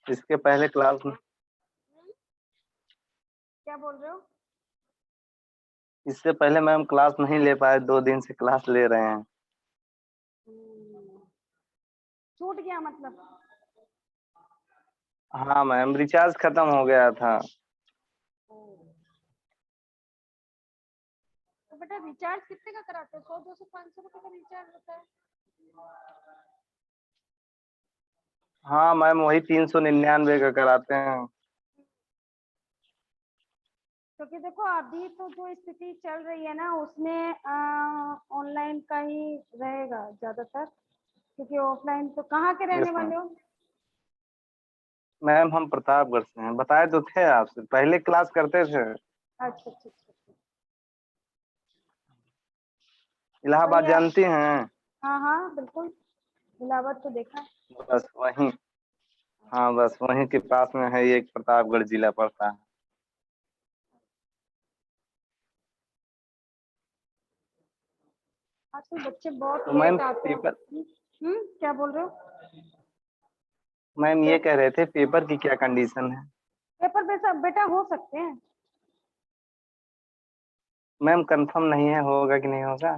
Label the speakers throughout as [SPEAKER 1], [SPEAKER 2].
[SPEAKER 1] इसके पहले क्लास
[SPEAKER 2] क्या बोल रहे हो?
[SPEAKER 1] इससे पहले मैम क्लास नहीं ले पाए, 2 दिन से क्लास ले रहे हैं।
[SPEAKER 2] छूट गया मतलब?
[SPEAKER 1] हाँ मैम, रिचार्ज खत्म हो गया था।
[SPEAKER 2] तो बेटा रिचार्ज कितने का कराते हो? 100, 200, 500 रुपए का रिचार्ज होता है।
[SPEAKER 1] हाँ मैम, वही 399 का कराते हैं।
[SPEAKER 2] क्योंकि देखो अभी तो जो स्थिति चल रही है ना, उसमें ऑनलाइन का ही रहेगा ज्यादातर, क्योंकि ऑफलाइन तो कहाँ के रहने
[SPEAKER 1] यस मैम।
[SPEAKER 2] वाले हो?
[SPEAKER 1] मैम हम प्रतापगढ़ से हैं, बताए तो थे आपसे, पहले क्लास करते थे।
[SPEAKER 2] अच्छा अच्छा अच्छा।
[SPEAKER 1] इलाहाबाद
[SPEAKER 2] भैया,
[SPEAKER 1] जानती हैं?
[SPEAKER 2] हाँ हाँ बिल्कुल, इलाहाबाद तो देखा है।
[SPEAKER 1] बस वहीं। हाँ बस वहीं के पास में है, एक प्रतापगढ़ जिला पड़ता है।
[SPEAKER 2] आजकल बच्चे बहुत
[SPEAKER 1] तो मैम
[SPEAKER 2] लेट आते हैं।
[SPEAKER 1] पेपर
[SPEAKER 2] क्या बोल रहे हो?
[SPEAKER 1] मैम ये कह रहे थे पेपर की क्या कंडीशन है?
[SPEAKER 2] पेपर बेटा बेटा हो सकते हैं।
[SPEAKER 1] मैम कंफर्म नहीं है, होगा कि नहीं होगा?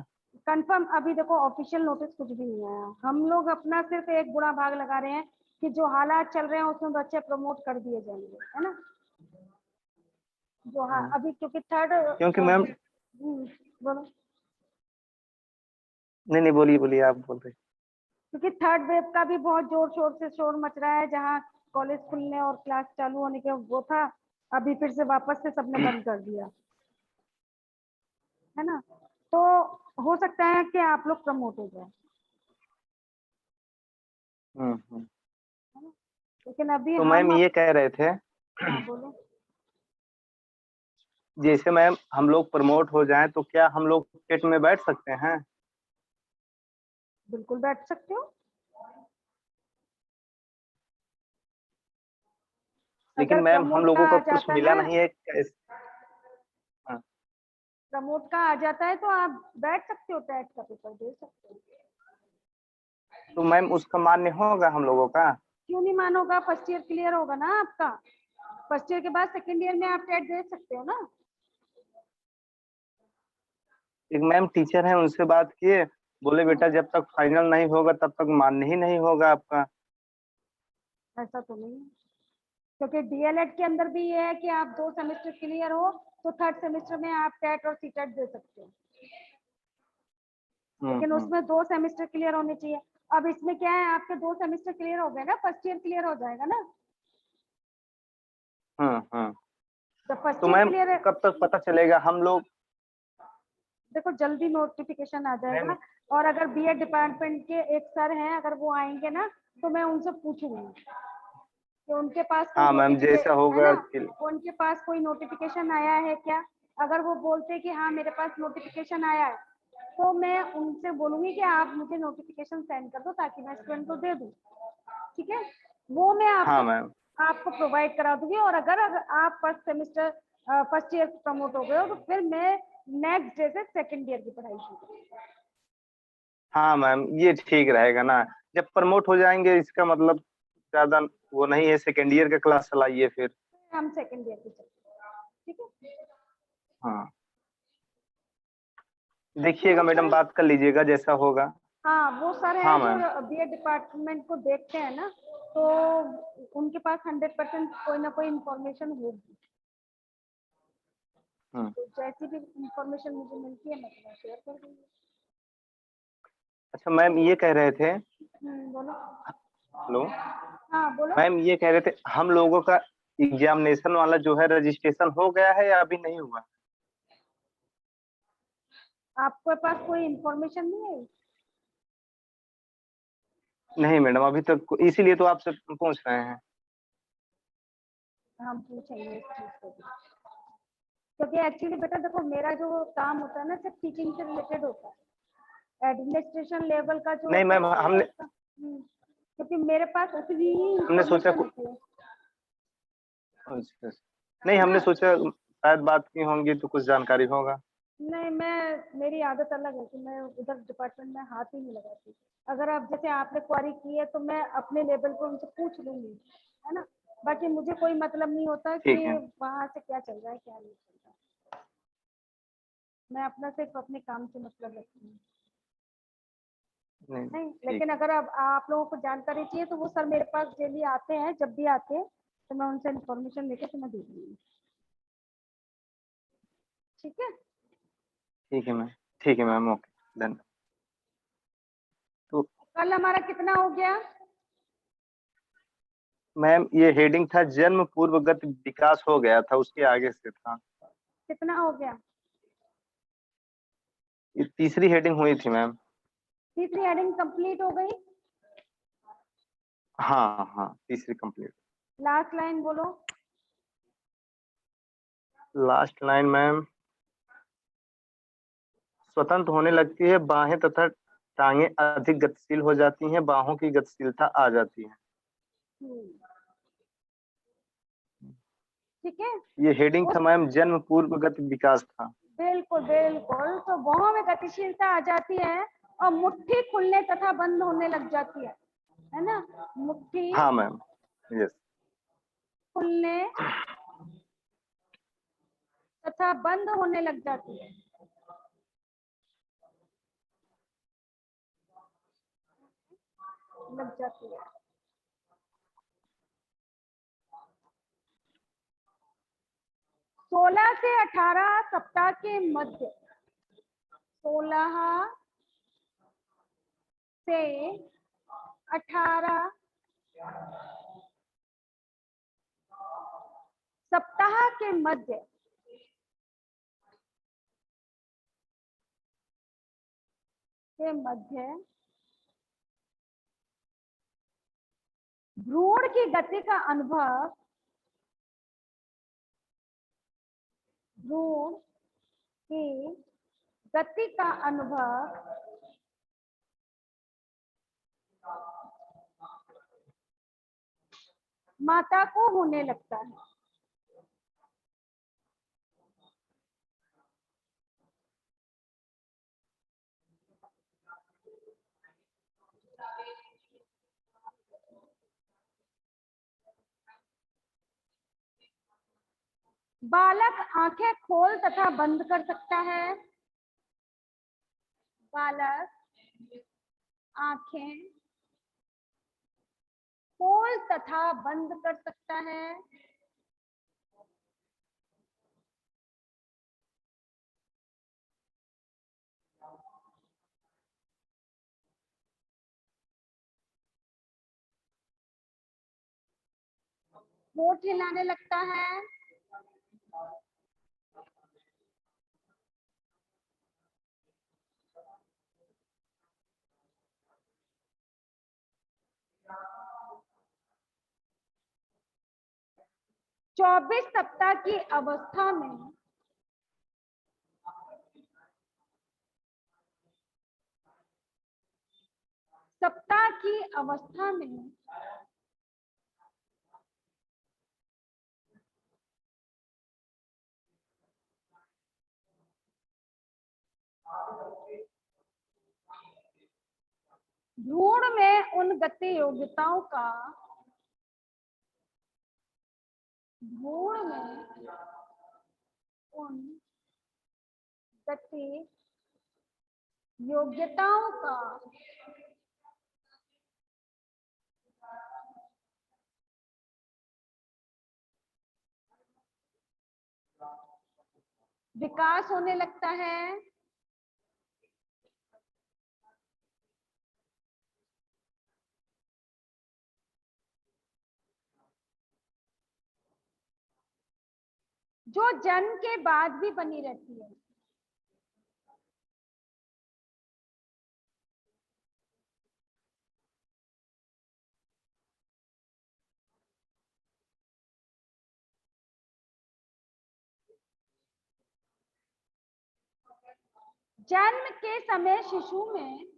[SPEAKER 2] कंफर्म अभी देखो ऑफिशियल नोटिस कुछ भी नहीं आया। हम लोग अपना सिर्फ एक बुरा भाग लगा रहे हैं कि जो हालात चल रहे हैं उसमें बच्चे प्रमोट कर दिए जाएंगे, है ना? जो हाँ अभी क्योंकि थर्ड
[SPEAKER 1] क्योंकि मैम
[SPEAKER 2] बोलो।
[SPEAKER 1] नहीं नहीं, बोलिए बोलिए, आप बोल रहे।
[SPEAKER 2] क्योंकि थर्ड वेव का भी बहुत जोर शोर से शोर मच रहा है, जहाँ कॉलेज खुलने और क्लास चालू होने के वो था, अभी फिर से वापस से सबने बंद कर दिया, है ना? तो हो सकता है कि आप लोग प्रमोट हो जाए,
[SPEAKER 1] हम्म।
[SPEAKER 2] है ना? लेकिन अभी
[SPEAKER 1] तो मैम
[SPEAKER 2] हम
[SPEAKER 1] ये कह रहे थे,
[SPEAKER 2] हाँ बोलो।
[SPEAKER 1] जैसे मैम हम लोग प्रमोट हो जाएं तो क्या हम लोग टेट में बैठ सकते हैं?
[SPEAKER 2] बिल्कुल बैठ सकते हो।
[SPEAKER 1] लेकिन
[SPEAKER 2] अगर
[SPEAKER 1] मैम हम
[SPEAKER 2] प्रमोट का
[SPEAKER 1] लोगों का
[SPEAKER 2] आ
[SPEAKER 1] कुछ
[SPEAKER 2] जाता
[SPEAKER 1] मिला
[SPEAKER 2] है,
[SPEAKER 1] नहीं है हाँ।
[SPEAKER 2] प्रमोट का आ जाता है तो आप बैठ सकते हो, टेट का पेपर दे सकते हो।
[SPEAKER 1] तो मैम उसका मान्य होगा हम लोगों का?
[SPEAKER 2] क्यों नहीं मानोगा? फर्स्ट ईयर क्लियर होगा ना आपका। फर्स्ट ईयर के बाद सेकंड ईयर में आप टेट दे सकते हो ना।
[SPEAKER 1] एक मैम टीचर है, उनसे बात किए, बोले बेटा जब तक फाइनल नहीं होगा तब तक मान्य ही नहीं होगा आपका।
[SPEAKER 2] ऐसा तो नहीं है, क्योंकि डीएलएड के अंदर भी ये है कि आप 2 सेमेस्टर क्लियर हो तो थर्ड सेमेस्टर में आप टेट और सीटेट दे सकते हो, लेकिन
[SPEAKER 1] हम्म।
[SPEAKER 2] उसमें 2 सेमेस्टर क्लियर होने चाहिए। अब इसमें क्या है, आपके 2 सेमेस्टर क्लियर हो गए ना, फर्स्ट ईयर क्लियर हो जाएगा ना।
[SPEAKER 1] हम्म।
[SPEAKER 2] जब फर्स्ट
[SPEAKER 1] तो
[SPEAKER 2] ईयर
[SPEAKER 1] मैम
[SPEAKER 2] क्लियर,
[SPEAKER 1] कब तक पता चलेगा हम लोग?
[SPEAKER 2] देखो जल्दी नोटिफिकेशन आ
[SPEAKER 1] मैम
[SPEAKER 2] जाएगा। और अगर बीएड डिपार्टमेंट के एक सर हैं, अगर वो आएंगे ना तो मैं उनसे पूछूंगी कि उनके पास कोई
[SPEAKER 1] हाँ मैम, जैसा
[SPEAKER 2] नोटिफिकेशन है
[SPEAKER 1] होगा
[SPEAKER 2] ना, उनके पास कोई नोटिफिकेशन आया है क्या? अगर वो बोलते कि हाँ मेरे पास नोटिफिकेशन आया है, तो मैं उनसे बोलूंगी कि आप मुझे नोटिफिकेशन सेंड कर दो ताकि मैं स्टूडेंट को दे दूं। ठीक है, वो मैं
[SPEAKER 1] हाँ
[SPEAKER 2] आपको
[SPEAKER 1] मैम।
[SPEAKER 2] आपको प्रोवाइड करा दूंगी। और अगर आप फर्स्ट ईयर प्रमोट हो गए हो तो फिर मैं नेक्स्ट डे से सेकंड ईयर की पढ़ाई शुरू करूंगी।
[SPEAKER 1] हाँ मैम, ये ठीक रहेगा ना। जब प्रमोट हो जाएंगे इसका मतलब ज्यादा वो नहीं है, सेकेंड ईयर का क्लास चलाइए फिर।
[SPEAKER 2] हम सेकंड ईयर की चलते हैं, ठीक है?
[SPEAKER 1] हाँ
[SPEAKER 2] ठीक
[SPEAKER 1] देखिएगा
[SPEAKER 2] है।
[SPEAKER 1] मैडम, बात कर लीजिएगा जैसा होगा।
[SPEAKER 2] हाँ वो सर हैं
[SPEAKER 1] हाँ
[SPEAKER 2] जो
[SPEAKER 1] मैम।
[SPEAKER 2] बीएड डिपार्टमेंट को देखते हैं ना, तो उनके पास 100% कोई ना कोई इंफॉर्मेशन होगी।
[SPEAKER 1] हम्म।
[SPEAKER 2] तो जैसी भी इंफॉर्मेशन मुझे मिलती है मैं तुम्हें शेयर कर दूंगी।
[SPEAKER 1] अच्छा मैम ये कह रहे थे,
[SPEAKER 2] बोलो।
[SPEAKER 1] हेलो
[SPEAKER 2] हाँ बोलो।
[SPEAKER 1] मैम, ये कह रहे थे हम लोगों का एग्जामिनेशन वाला जो है रजिस्ट्रेशन हो गया है या अभी नहीं हुआ?
[SPEAKER 2] आपके पास कोई इंफॉर्मेशन नहीं है?
[SPEAKER 1] नहीं मैडम, अभी तक, इसीलिए तो आपसे पूछ रहे हैं।
[SPEAKER 2] हम पूछेंगे इस चीज को भी। क्योंकि एक्चुअली बेटा देखो, मेरा जो काम होता है ना सिर्फ टीचिंग से रिलेटेड होता है। एडमिनिस्ट्रेशन लेवल का जो
[SPEAKER 1] नहीं
[SPEAKER 2] होता है
[SPEAKER 1] मैम,
[SPEAKER 2] ना
[SPEAKER 1] हमने
[SPEAKER 2] क्योंकि मेरे पास उतनी ही
[SPEAKER 1] हमने सोचा
[SPEAKER 2] इंफॉर्मेशन होती है।
[SPEAKER 1] अच्छा,
[SPEAKER 2] है
[SPEAKER 1] नहीं
[SPEAKER 2] ना?
[SPEAKER 1] हमने सोचा शायद बात की होंगी तो कुछ जानकारी होगा।
[SPEAKER 2] नहीं, मेरी आदत अलग है कि मैं उधर डिपार्टमेंट में हाथ ही नहीं लगाती। अगर आप जैसे आपने क्वारी की है तो मैं अपने लेवल पे उनसे पूछ लूंगी, है ना? बाकी मुझे कोई मतलब नहीं होता
[SPEAKER 1] ठीक
[SPEAKER 2] कि
[SPEAKER 1] है।
[SPEAKER 2] वहां से क्या चल रहा है क्या नहीं चल रहा। मैं अपना सिर्फ अपने काम से मतलब रखती हूँ।
[SPEAKER 1] नहीं
[SPEAKER 2] नहीं,
[SPEAKER 1] ठीक
[SPEAKER 2] लेकिन
[SPEAKER 1] है।
[SPEAKER 2] अगर अब आप लोगों को जानकारी चाहिए तो वो सर मेरे पास डेली आते हैं, जब भी आते हैं तो मैं उनसे इन्फॉर्मेशन लेके तुम्हें दे दूंगी। ठीक है।
[SPEAKER 1] ठीक है मैम। ठीक है मैम, ओके डन। तो
[SPEAKER 2] कल हमारा कितना हो गया?
[SPEAKER 1] मैम ये हेडिंग था जन्म पूर्वगत विकास, हो गया था, उसके आगे से था।
[SPEAKER 2] कितना हो गया?
[SPEAKER 1] ये तीसरी हेडिंग हुई थी मैम।
[SPEAKER 2] तीसरी हेडिंग कंप्लीट हो गई।
[SPEAKER 1] हाँ हाँ, तीसरी कंप्लीट।
[SPEAKER 2] लास्ट लाइन बोलो।
[SPEAKER 1] लास्ट लाइन मैम, स्वतंत्र होने लगती है बाहें तथा टांगे अधिक गतिशील हो जाती हैं, बाहों की गतिशीलता आ जाती है।
[SPEAKER 2] ठीक है।
[SPEAKER 1] ये हेडिंग
[SPEAKER 2] उस
[SPEAKER 1] था मैम, जन्म पूर्वगत विकास था।
[SPEAKER 2] बिल्कुल बिल्कुल, तो बाहों में गतिशीलता आ जाती है और मुट्ठी खुलने तथा बंद होने लग जाती है ना? मुट्ठी
[SPEAKER 1] हाँ मैम, यस।
[SPEAKER 2] खुलने तथा बंद होने लग जाती है। लग जाती है। 16 से 18 सप्ताह के मध्य, 16 से 18 सप्ताह के मध्य भ्रूण की गति का अनुभव, भ्रूण की गति का अनुभव माता को होने लगता है। बालक आंखें खोल तथा बंद कर सकता है। बालक आंखें खोल तथा बंद कर सकता है। होठ हिलाने लगता है। चौबीस सप्ताह की अवस्था में सप्ताह की अवस्था में भ्रूण में उन गति योग्यताओं का, भ्रूण में उन गति योग्यताओं का विकास होने लगता है। जो जन्म के बाद भी बनी रहती है। जन्म के समय शिशु में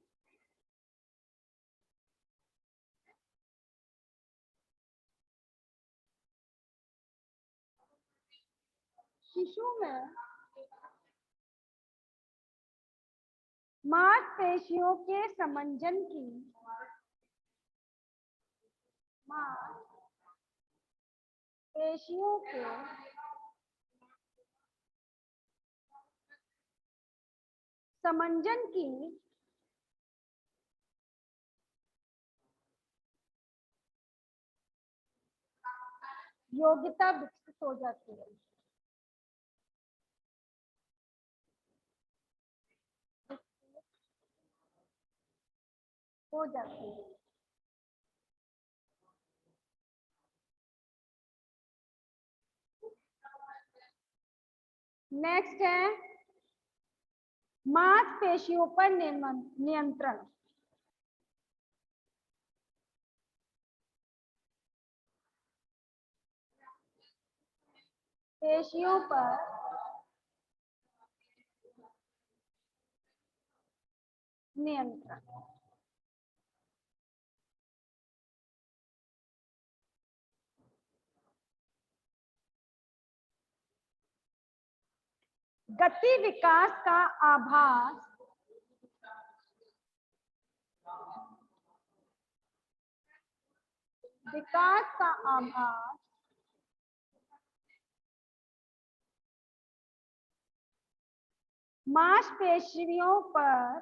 [SPEAKER 2] मांसपेशियों के समंजन की, पेशियों के समंजन की योग्यता विकसित हो जाती है। हो जाती है। नेक्स्ट है मांसपेशियों पर नियंत्रण। पेशियों पर नियंत्रण। गति विकास का आभास मांसपेशियों पर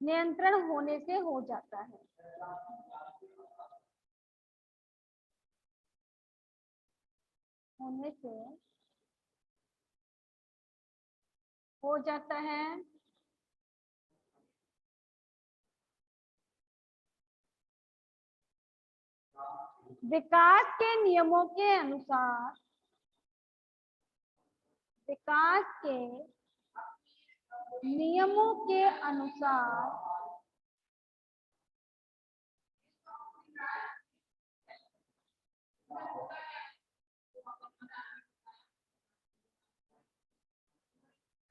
[SPEAKER 2] नियंत्रण होने से हो जाता है। होने से हो जाता है। विकास के नियमों के अनुसार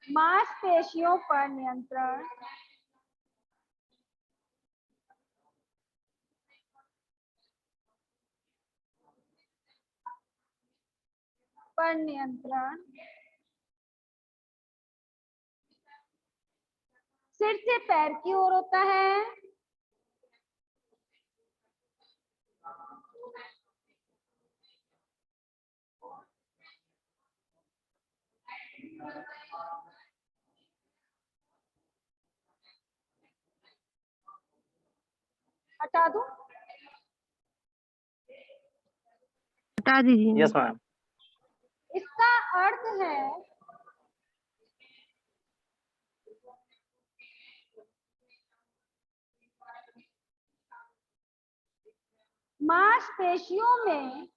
[SPEAKER 2] मांसपेशियों पर नियंत्रण सिर से पैर की ओर होता है। हटा दूं?
[SPEAKER 3] हटा दीजिए।
[SPEAKER 1] Yes ma'am.
[SPEAKER 2] इसका अर्थ है मांसपेशियों में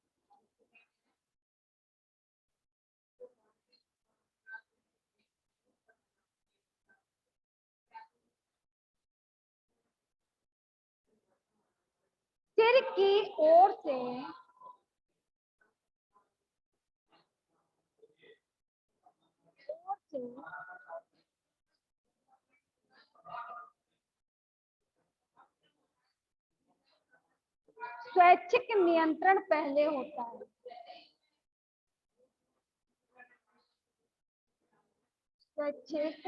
[SPEAKER 2] सिर की ओर से स्वैच्छिक नियंत्रण पहले होता है। स्वैच्छिक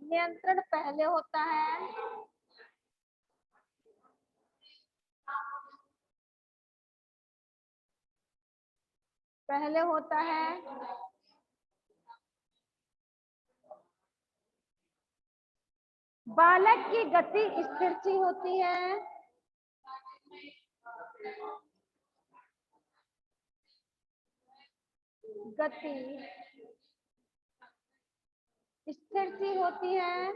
[SPEAKER 2] नियंत्रण पहले होता है। बालक की गति स्थिर सी होती है। गति स्थिर सी होती है।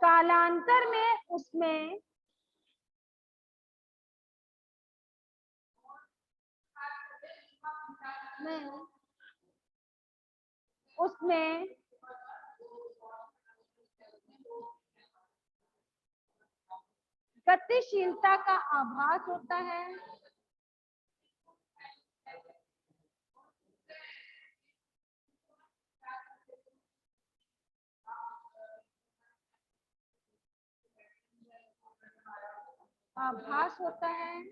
[SPEAKER 2] कालांतर में उसमें गतिशीलता का आभास होता है। आभास होता है।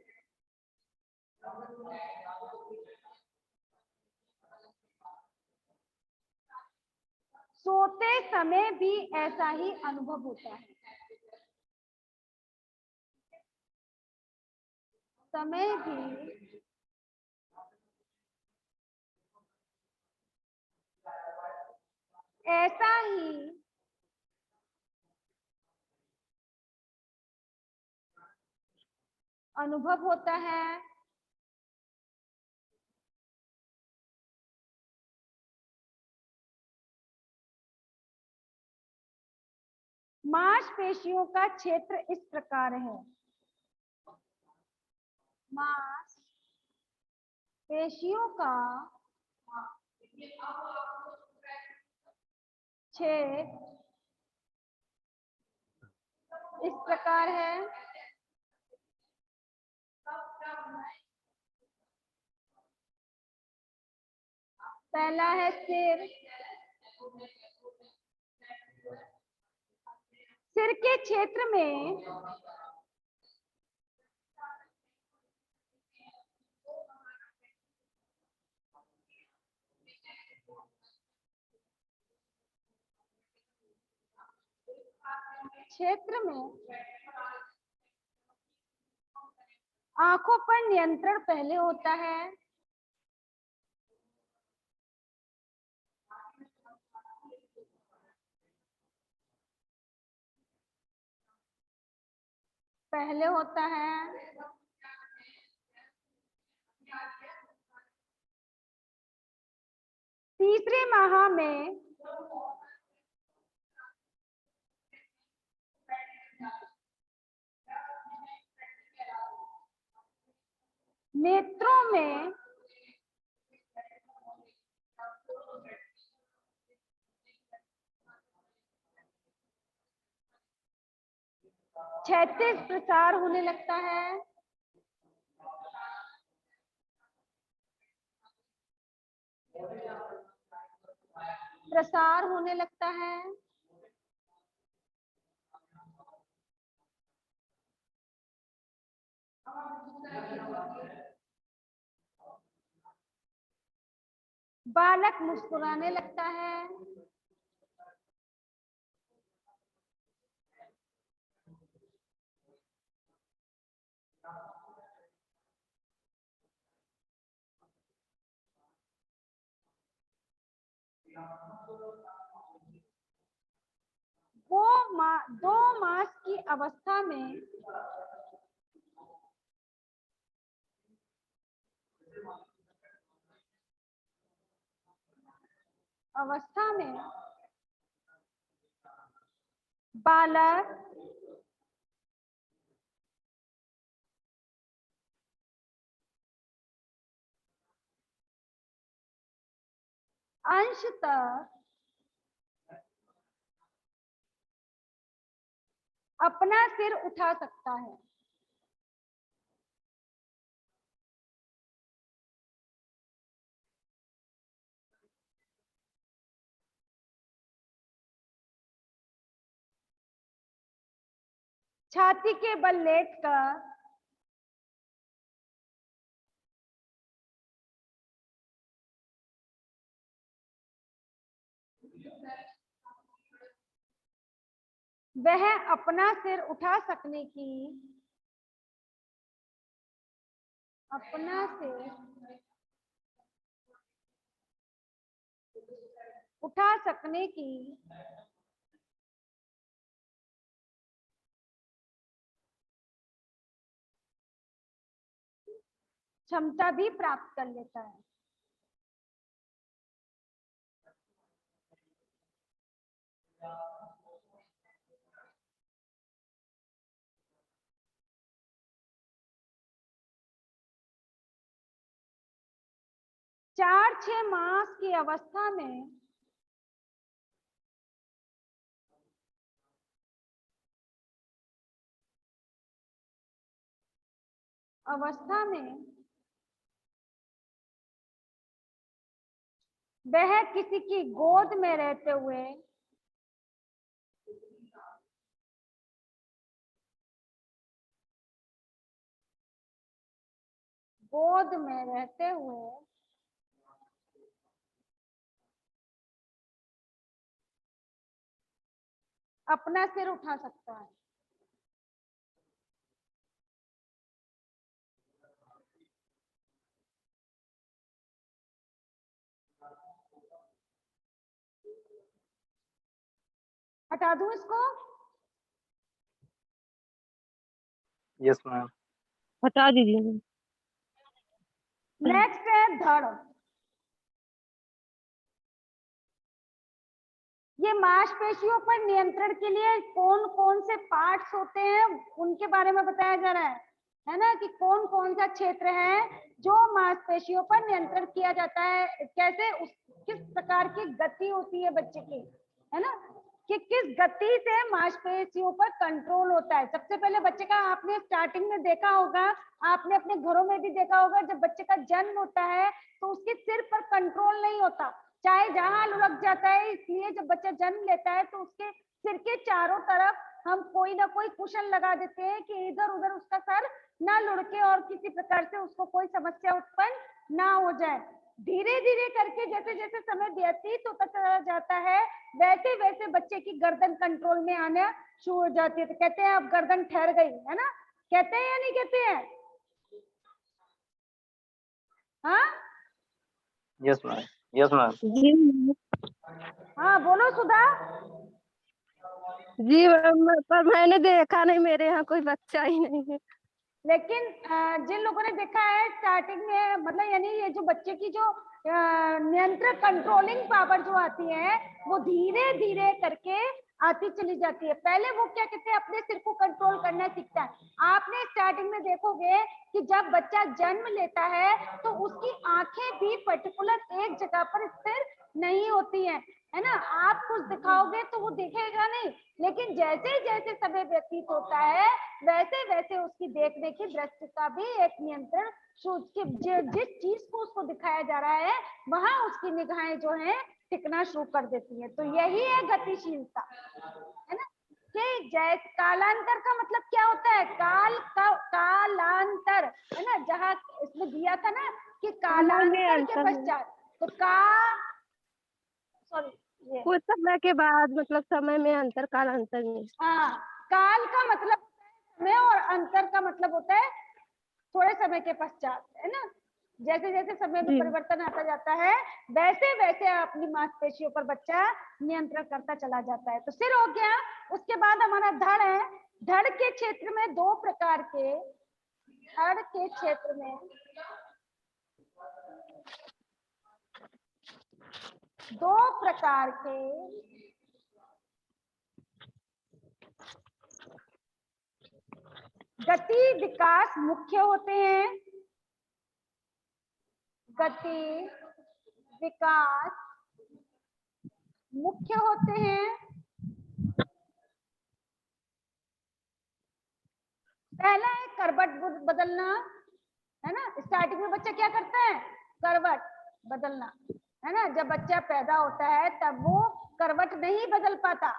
[SPEAKER 2] सोते समय भी ऐसा ही अनुभव होता है। समय भी ऐसा ही अनुभव होता है। मांसपेशियों का क्षेत्र इस प्रकार है। मांसपेशियों का क्षेत्र इस प्रकार है। पहला है सिर। सिर के क्षेत्र में आंखों पर नियंत्रण पहले होता है। पहले होता है। तीसरे माह में नेत्रों में क्षैतिज प्रसार होने लगता है। प्रसार होने लगता है। बालक मुस्कुराने लगता है। वो 2 मास की अवस्था में बालक अंशतः अपना सिर उठा सकता है। छाती के बल लेटकर वह अपना सिर उठा सकने की क्षमता भी प्राप्त कर लेता है। चार 6 मास की अवस्था में अवस्था में वह किसी की गोद में रहते हुए अपना सिर उठा सकता है। हटा दूं इसको?
[SPEAKER 1] Yes ma'am.
[SPEAKER 3] हटा दीजिए मैम।
[SPEAKER 2] नेक्स्ट है धड़। ये मांसपेशियों पर नियंत्रण के लिए कौन कौन से पार्ट्स होते हैं उनके बारे में बताया जा रहा है ना, कि कौन कौन सा क्षेत्र है जो मांसपेशियों पर नियंत्रण किया जाता है, कैसे किस प्रकार की गति होती है बच्चे की, है ना, कि किस गति से मांसपेशियों पर कंट्रोल होता है। सबसे पहले बच्चे का आपने स्टार्टिंग में देखा होगा, आपने अपने घरों में भी देखा होगा, जब बच्चे का जन्म होता है तो उसके सिर पर कंट्रोल नहीं होता, चाहे जहां लुढ़क जाता है। इसलिए जब बच्चा जन्म लेता है तो उसके सिर के चारों तरफ हम कोई ना कोई कुशन लगा देते हैं कि इधर उधर उसका सर ना लुढ़के और किसी प्रकार से उसको कोई समस्या उत्पन्न ना हो जाए। धीरे धीरे करके जैसे जैसे समय व्यतीत होता चला जाता है वैसे वैसे बच्चे की गर्दन कंट्रोल में आना शुरू हो जाती है। तो कहते हैं अब गर्दन ठहर गई, है ना, कहते हैं या नहीं कहते हैं? हाँ
[SPEAKER 1] यस मैम। Yes ma'am.
[SPEAKER 3] जी मैम।
[SPEAKER 2] हाँ बोलो सुधा।
[SPEAKER 3] जी मैम, पर मैंने देखा नहीं, मेरे यहाँ कोई बच्चा ही नहीं है।
[SPEAKER 2] लेकिन जिन लोगों ने देखा है स्टार्टिंग में, मतलब यानी ये जो बच्चे की जो नियंत्रण कंट्रोलिंग पावर जो आती है वो धीरे धीरे करके आती चली जाती है। पहले वो क्या कहते हैं, अपने सिर को कंट्रोल करना सीखता है। आपने स्टार्टिंग में देखोगे कि जब बच्चा जन्म लेता है तो उसकी आंखें भी पर्टिकुलर एक जगह पर स्थिर नहीं होती हैं, है ना। आप कुछ दिखाओगे तो वो दिखेगा नहीं, लेकिन जैसे जैसे समय व्यतीत होता है वैसे वैसे उसकी देखने की दृष्टि का भी एक नियंत्रण, जिस चीज को उसको दिखाया जा रहा है वहां उसकी निगाहें जो है टिकना शुरू कर देती है। तो यही है गतिशीलता, है ना। कि जैसे कालांतर का मतलब क्या होता है, काल का कालांतर, है ना, जहां इसमें दिया था ना कि कालांतर के पश्चात, तो सॉरी ये
[SPEAKER 3] कुछ समय के बाद, मतलब समय में अंतर, काल अंतर में।
[SPEAKER 2] हाँ, काल का मतलब होता है समय और अंतर का मतलब होता है थोड़े समय के पश्चात, है ना। जैसे जैसे समय में
[SPEAKER 3] जी
[SPEAKER 2] परिवर्तन आता जाता है वैसे वैसे अपनी मांसपेशियों पर बच्चा नियंत्रण करता चला जाता है। तो सिर हो गया, उसके बाद हमारा धड़ है। धड़ के क्षेत्र में दो प्रकार के, धड़ के क्षेत्र में दो प्रकार के गति विकास मुख्य होते हैं। गति विकास मुख्य होते हैं। पहला है करवट बदलना, है ना। स्टार्टिंग में बच्चा क्या करता है, करवट बदलना, है ना। जब बच्चा पैदा होता है तब वो करवट नहीं बदल पाता,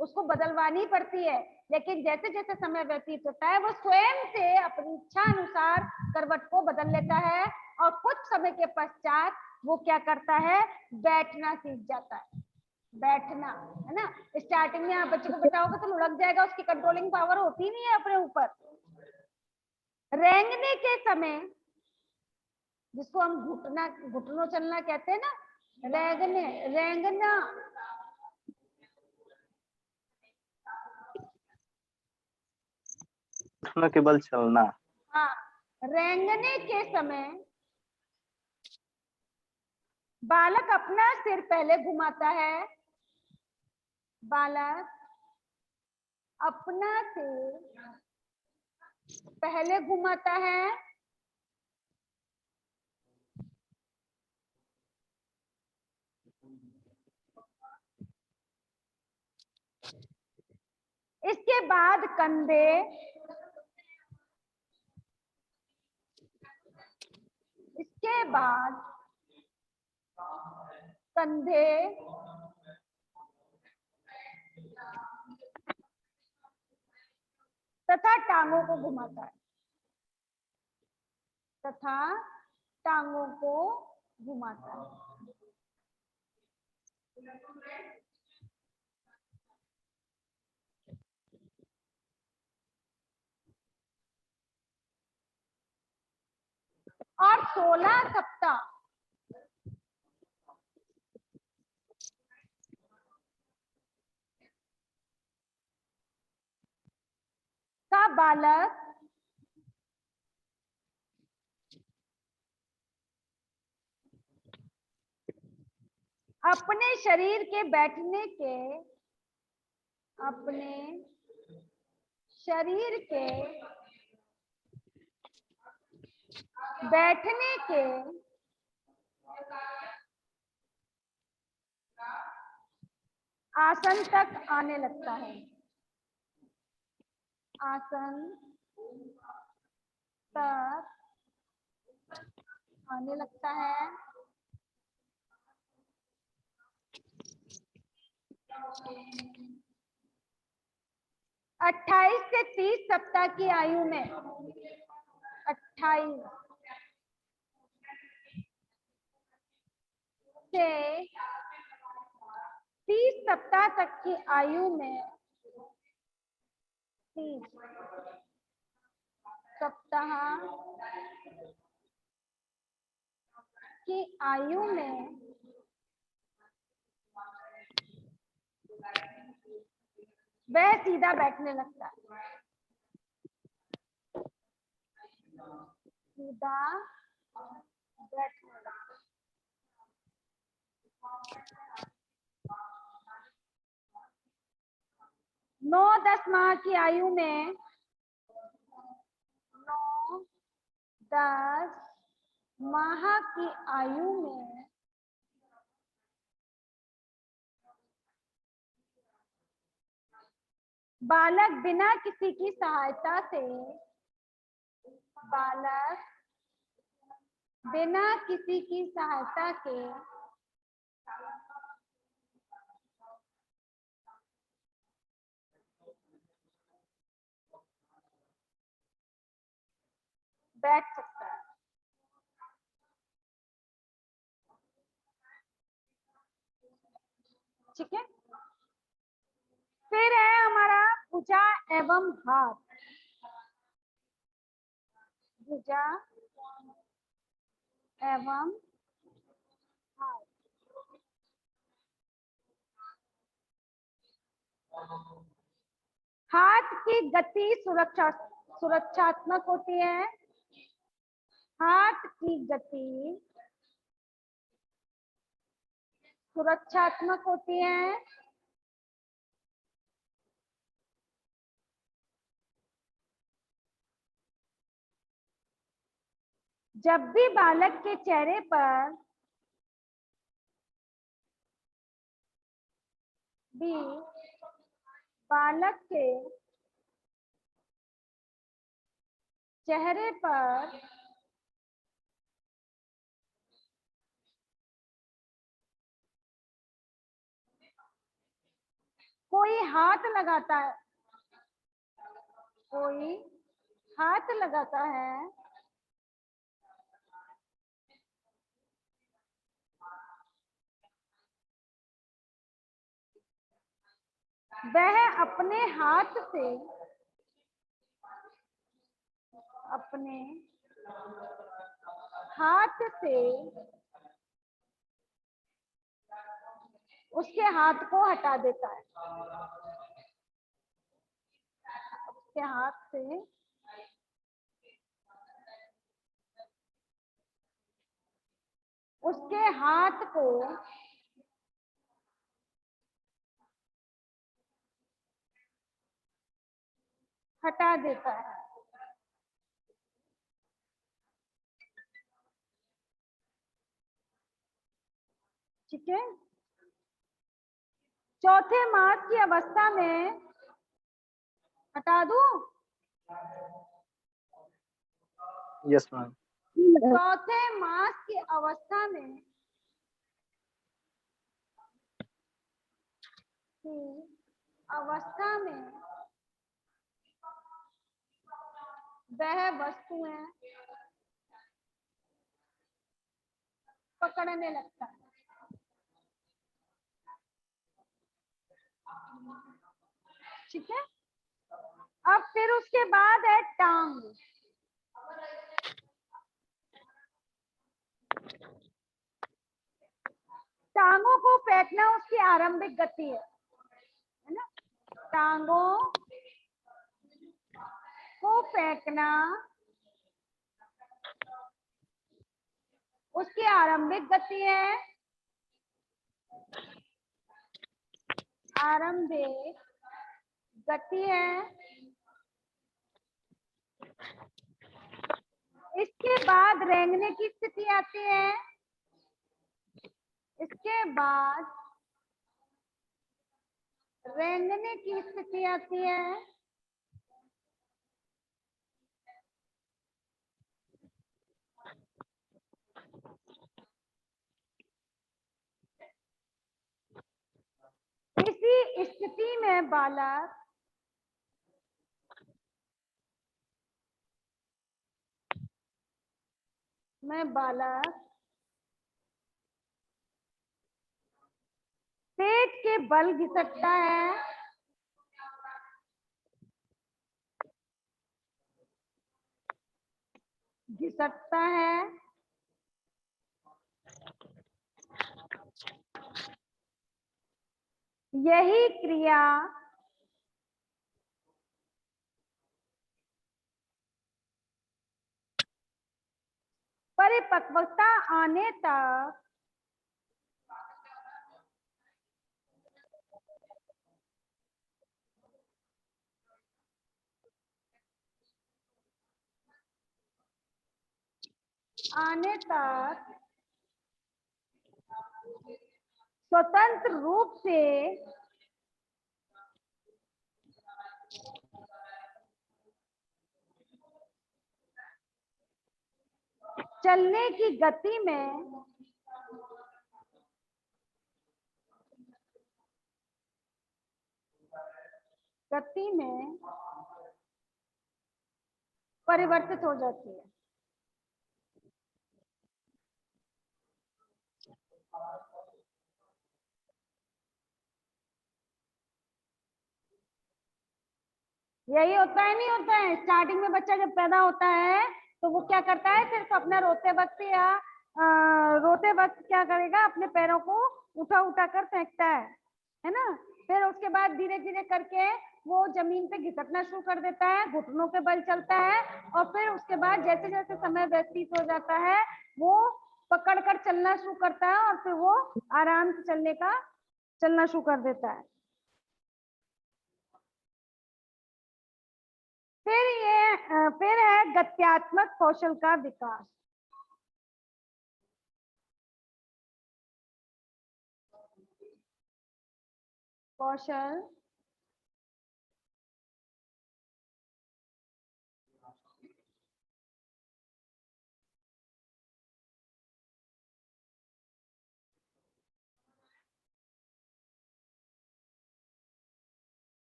[SPEAKER 2] उसको बदलवानी पड़ती है। लेकिन जैसे जैसे समय व्यतीत होता है वो स्वयं से अपनी इच्छा अनुसार करवट को बदल लेता है और कुछ समय के पश्चात वो क्या करता है, बैठना सीख जाता है। बैठना, है ना। स्टार्टिंग में आप बच्चे को बैठाओगे तो लुढ़क जाएगा, उसकी कंट्रोलिंग पावर होती नहीं है अपने ऊपर। रेंगने के समय, जिसको हम घुटनों चलना कहते हैं ना, रेंगना,
[SPEAKER 1] घुटनों के बल चलना।
[SPEAKER 2] हाँ, रेंगने के समय बालक अपना सिर पहले घुमाता है, बालक अपना सिर पहले घुमाता है, इसके बाद कंधे, बाद कंधे तथा टांगों को घुमाता है, तथा टांगों को घुमाता है। और 16 सप्ताह का बालक अपने शरीर के बैठने के आसन तक आने लगता है, आसन तक आने लगता है। 28 से 30 सप्ताह की आयु में 28 से 30 सप्ताह तक की आयु में 30 सप्ताह की आयु में वह सीधा बैठने लगता है, सीधा बैठने लगता है। 9-10 माह की आयु में 9-10 माह की आयु में बालक बिना किसी की सहायता से बैठ सकता है। ठीक है, फिर है हमारा भुजा एवं हाथ। भुजा एवं हाथ। हाथ की गति सुरक्षात्मक होती है। हाथ की गति सुरक्षात्मक होती है। जब भी बालक के चेहरे पर कोई हाथ लगाता है, वह अपने हाथ से उसके हाथ को हटा देता है। उसके हाथ से उसके हाथ को हटा देता है। ठीक है, चौथे मास की अवस्था में हटा दूं?
[SPEAKER 1] Yes ma'am.
[SPEAKER 2] चौथे मास की अवस्था में वह वस्तुएं पकड़ने लगता है। ठीक है, अब फिर उसके बाद है टांग। टांगों को फेंकना उसकी आरंभिक गति है ना। टांगों को फेंकना उसकी आरंभिक गति है। आरंभिक गति है। इसके बाद रेंगने की स्थिति आती है। इसके बाद रेंगने की स्थिति आती है। इसी स्थिति में बालक पेट के बल घिसटता है। यही क्रिया परिपक्वता आने तक स्वतंत्र रूप से चलने की गति में परिवर्तित हो जाती है। यही होता है, नहीं होता है। स्टार्टिंग में बच्चा जब पैदा होता है तो वो क्या करता है, सिर्फ अपना रोते वक्त क्या करेगा, अपने पैरों को उठा उठा कर फेंकता है ना। फिर उसके बाद धीरे धीरे करके वो जमीन पे घिसटना शुरू कर देता है, घुटनों के बल चलता है, और फिर उसके बाद जैसे जैसे समय व्यतीत हो जाता है वो पकड़कर चलना शुरू करता है, और फिर वो आराम से चलना शुरू कर देता है। फिर है गत्यात्मक कौशल का विकास। कौशल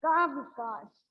[SPEAKER 2] का विकास।